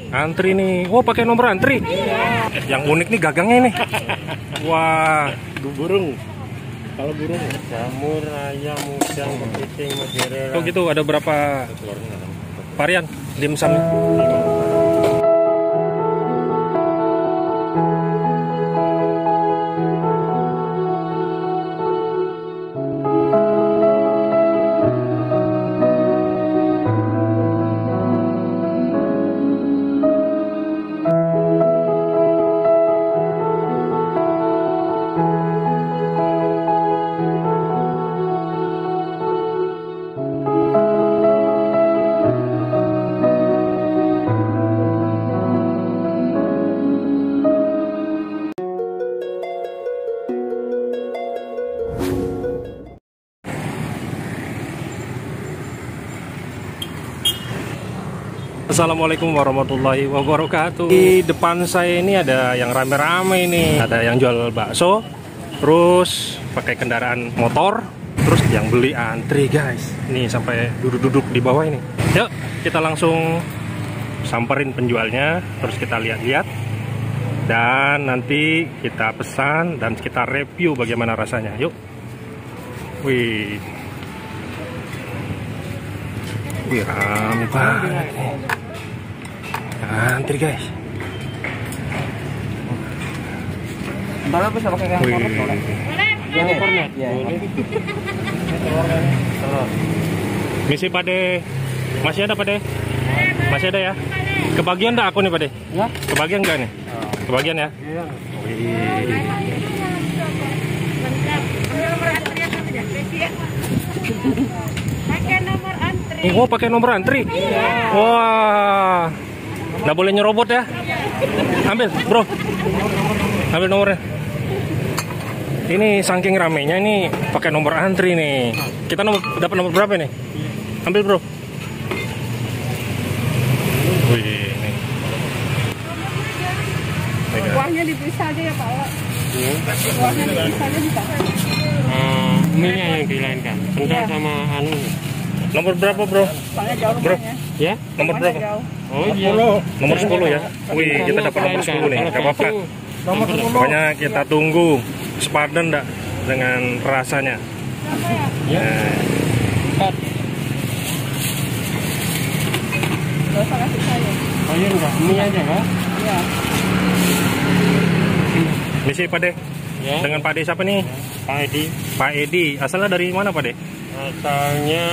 Antri nih. Oh, pakai nomor antri. Yang unik nih gagangnya nih. Wah, burung. Kalau burung jamur, ayam, udang, kepiting, mozzarella. kok gitu ada berapa varian dimsumnya? Assalamualaikum warahmatullahi wabarakatuh. Di depan saya ini ada yang rame-rame nih. Ada yang jual bakso, terus pakai kendaraan motor, terus yang beli antri guys. Nih sampai duduk-duduk di bawah ini. Yuk kita langsung samperin penjualnya, terus kita lihat-lihat. Dan nanti kita pesan dan kita review bagaimana rasanya. Yuk. Wih. Wih, rame banget nih. Antri guys. Kalau bisa pakai yang kornet boleh. Yang kornet ya. Misi Pade. Masih ada Pade? Masih ada ya? Kebagian enggak aku nih Pade? Ya. Kebagian enggak nih? Kebagian ya? Iya. Wih. Pakai nomor antri. Oh, pakai nomor antri? Wah. Nggak boleh nyerobot ya? Ambil, bro. Ambil nomornya. Ini saking ramenya ini pakai nomor antri nih. Kita dapat nomor berapa nih? Ambil, bro. Wih, ini. Uangnya dipisah aja ya Pak. Uangnya dipisah aja bisa. Mie-nya yang dilainkan. Sendal sama anu. Nomor berapa, bro? Soalnya jauh Bro. rumahnya. Ya? Nomor Rumahnya berapa? jauh. Oh iya. Nomor 10 ya. Wih, kita dapat nomor 10 nih. Gak apa-apa. Nomor 10. Pokoknya kita tunggu sepadan enggak dengan rasanya. Ya. Nah, 4. Gak usah kasih saya. Oh iya enggak? Mie aja, Pak? Iya. misi Pade. Ya. Dengan Pade siapa nih? Pak Edi. Pak Edi. Asalnya dari mana Pade? Asalnya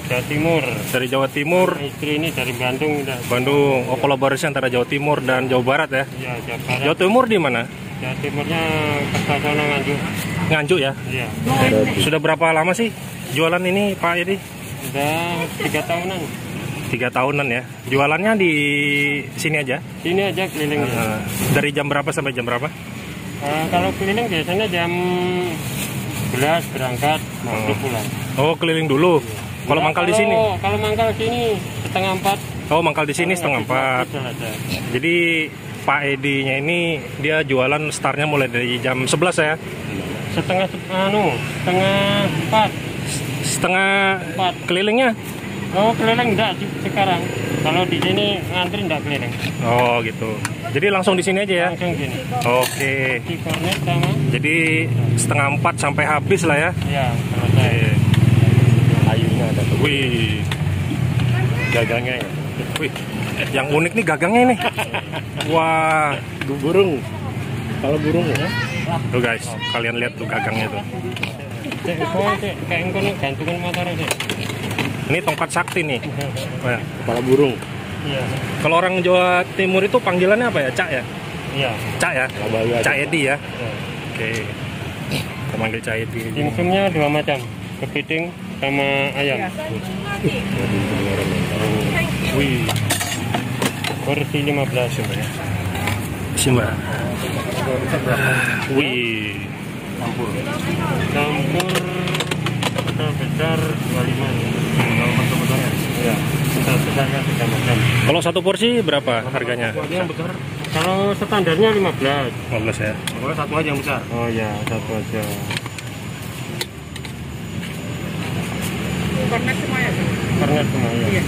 Jawa Timur. Dari Jawa Timur. Istri ini dari Bandung udah. Bandung. Oh, kolaborasi antara Jawa Timur dan Jawa Barat ya? Iya, Jawa Barat. Jawa Timur di mana? Jawa Timurnya Kertosono Nganjuk. Nganjuk ya? Iya. Sudah berapa lama sih jualan ini Pak Edi? Udah 3 tahunan. 3 tahunan ya. Jualannya di sini aja? Sini aja kelilingnya. Dari jam berapa sampai jam berapa? Kalau keliling biasanya jam 11 berangkat, maghrib pulang. Oh, keliling dulu. Kalau Ya, mangkal di sini? Kalau mangkal sini setengah 4. Oh, mangkal di sini setengah 4. Jadi Pak Edi-nya ini dia jualan startnya mulai dari jam 11 ya? Setengah 4. Setengah 4. kelilingnya? Oh, keliling enggak sekarang. Kalau di sini ngantri enggak keliling. Oh, gitu. Jadi langsung di sini aja ya? Langsung gini. Oke. Di kornet sama. Jadi setengah 4 sampai habis lah ya? Ya, selesai. Ayunya ada tuh. Wih. Gagangnya ya. Wih. Yang unik nih gagangnya nih. Wah. Burung. Kalau burung ya. Tuh guys, kalian lihat tuh gagangnya tuh. Kayak engkau gantungan motor aja. Ini tongkat sakti nih. Nah, Kepala burung. Iya. kalau orang Jawa Timur itu panggilannya apa ya? Cak ya? Iya. Cak ya? Cak Edi ya? Oke. Kita manggil Cak Edi. Dimsumnya 2 macam. Kepiting sama ayam. Wih. Porsi 15 sebenarnya. Simba. Wih. Campur besar 25. Kalau besar-besarnya? Iya. Besar-besarnya 3 macam. Kalau satu porsi berapa harganya? Yang besar. Kalau standarnya 15. 15 ya. Pokoknya satu aja yang besar. Oh iya, satu aja. Kornet semua ya? Kornet semua ya. Iya.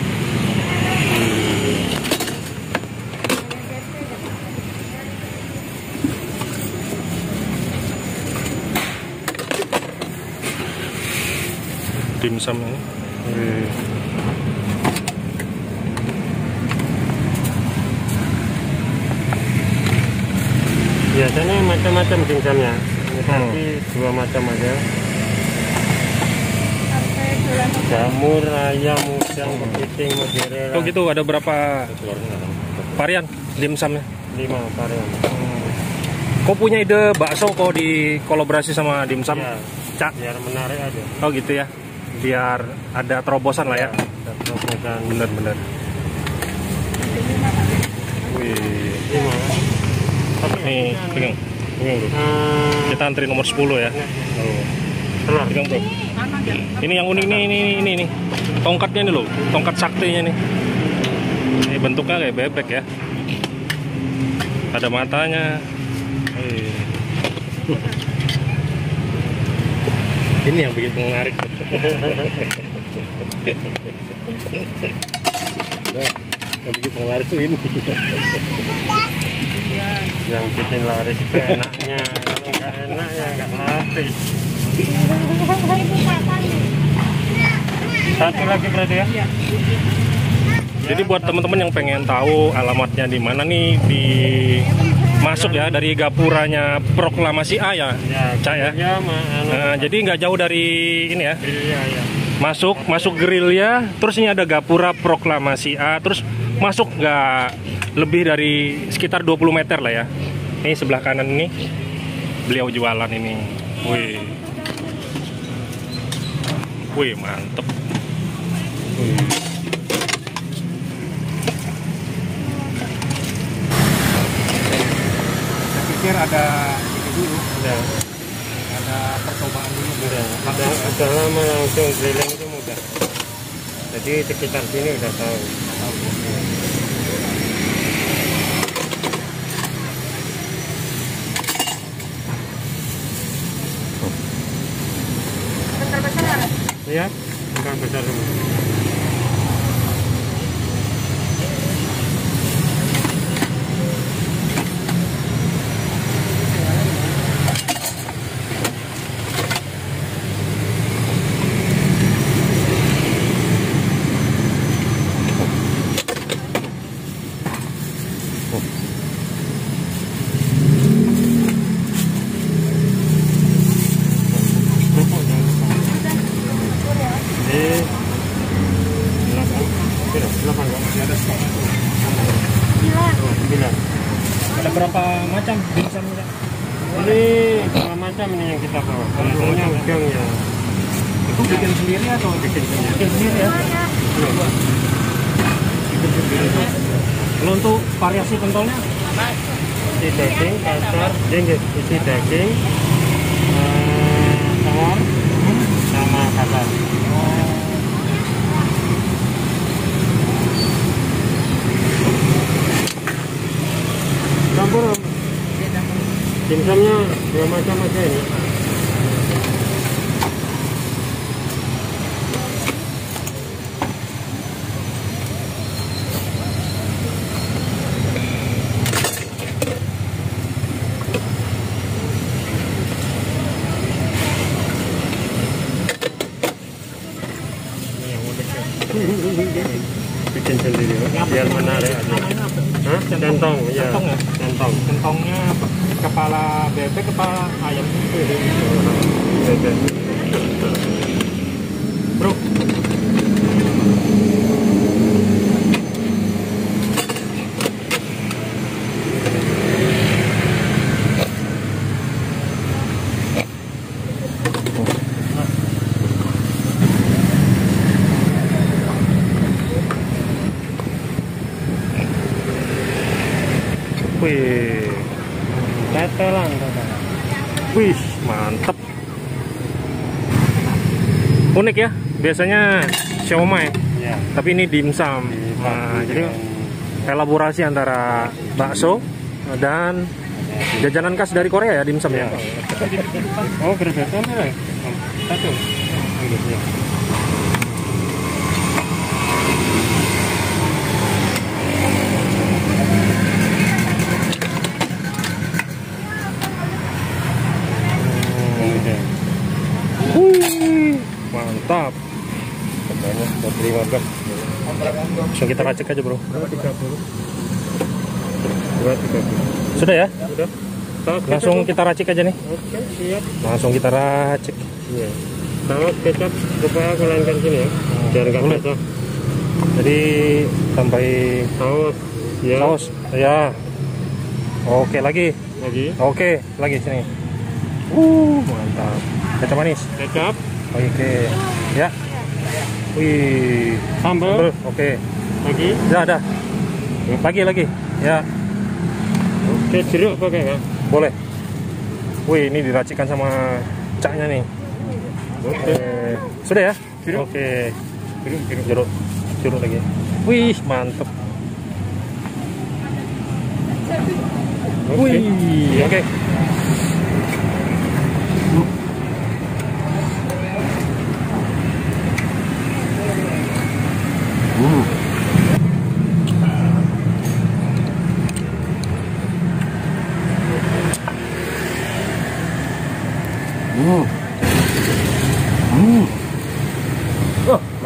dimsum ini. Biasanya macam-macam dimsumnya. Ini tapi 2 macam aja. Jamur, ayam, udang, kepiting, mozzarella. Oh gitu, ada berapa varian dimsumnya? 5 varian. Kok punya ide bakso kok dikolaborasi sama dimsum? Ya, Cak. biar menarik aja. Oh gitu ya, biar ada terobosan lah ya. Ada terobosan. Bener-bener. Wih. 5. Tapi Nih, pegang. Pegang bro. Kita antri nomor 10 ya. Oh. telur. Pegang bro. Ini yang unik nih, ini. Tongkatnya ini loh, tongkat saktinya nih. Ini bentuknya kayak bebek ya. Ada matanya. Ini yang bikin menarik. Yang bikin menarik tuh ini. Yang bikin laris itu enaknya. Kalau nggak enak ya nggak laris. Satu lagi berarti ya? Jadi buat teman-teman yang pengen tahu alamatnya di mana nih, di masuk ya dari gapuranya Proklamasi A ya, Cak ya. Nah, jadi nggak jauh dari ini ya. Iya, iya. Masuk gerilya, terus ini ada gapura Proklamasi A, terus masuk nggak lebih dari sekitar 20 meter lah ya. Ini sebelah kanan ini beliau jualan ini. Wih mantep. Saya pikir ada ini dulu, ada percobaan dulu. Ada lama langsung keliling itu mudah. Jadi sekitar sini udah tahu. Iya, bukan besar semua. Ada berapa macam dimsumnya? Ini berapa macam ini yang kita bawa? Contohnya udang ya. Itu bikin sendiri atau bikin sendiri? Bikin sendiri ya. Bikin sendiri. Kalau untuk variasi pentolnya? Isi daging, kasar, isi daging, telur, sama kasar. Campur dimsumnya 2 macam aja ini. Bikin sendiri biar menarik aja. Hah? Centong ya. Centong ya? Centong. Centongnya kepala bebek, kepala ayam. Bebek. Bro. Wih, Tetelan. wih, mantep. Unik ya, biasanya siomay, Ya. tapi ini dimsum. Nah, jadi elaborasi antara bakso dan jajanan khas dari Korea ya, dimsum ya. Oh, berbeda ya? Satu. Ya. Wih, mantap. Langsung kita racik aja, bro. 230. 230. Sudah ya? Sudah. Saus Langsung kecap, kita racik aja nih. oke, siap. Langsung kita racik. Iya. Saus kecap supaya kelankan sini ya. Biar nggak Boleh. pecah. Jadi tambahin Saus. Ya. saus. Ya. Oke, lagi. Lagi. Oke, lagi sini. Mantap. Kecap manis. Kecap. Oke. Ya. Wih. Sambal. Oke. Lagi. Ya, ada. Lagi. Ya, Oke, jeruk pakai nggak? boleh. Wih, ini diracikkan sama caknya nih. Oke. Sudah ya? Jeruk. Oke. Jeruk. Jeruk lagi. Wih, mantep. Oke. Wih, oke.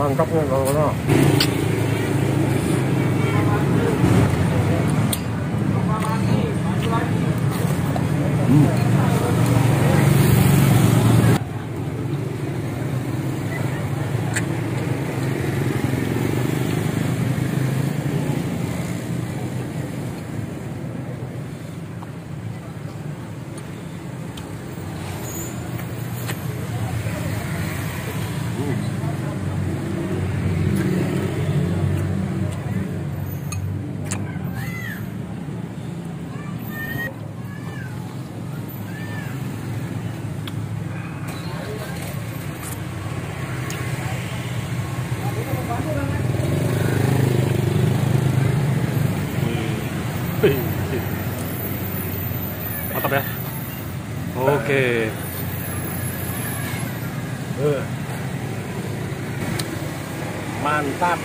Mantap nih kalau Mantap ya. Oke. Mantap.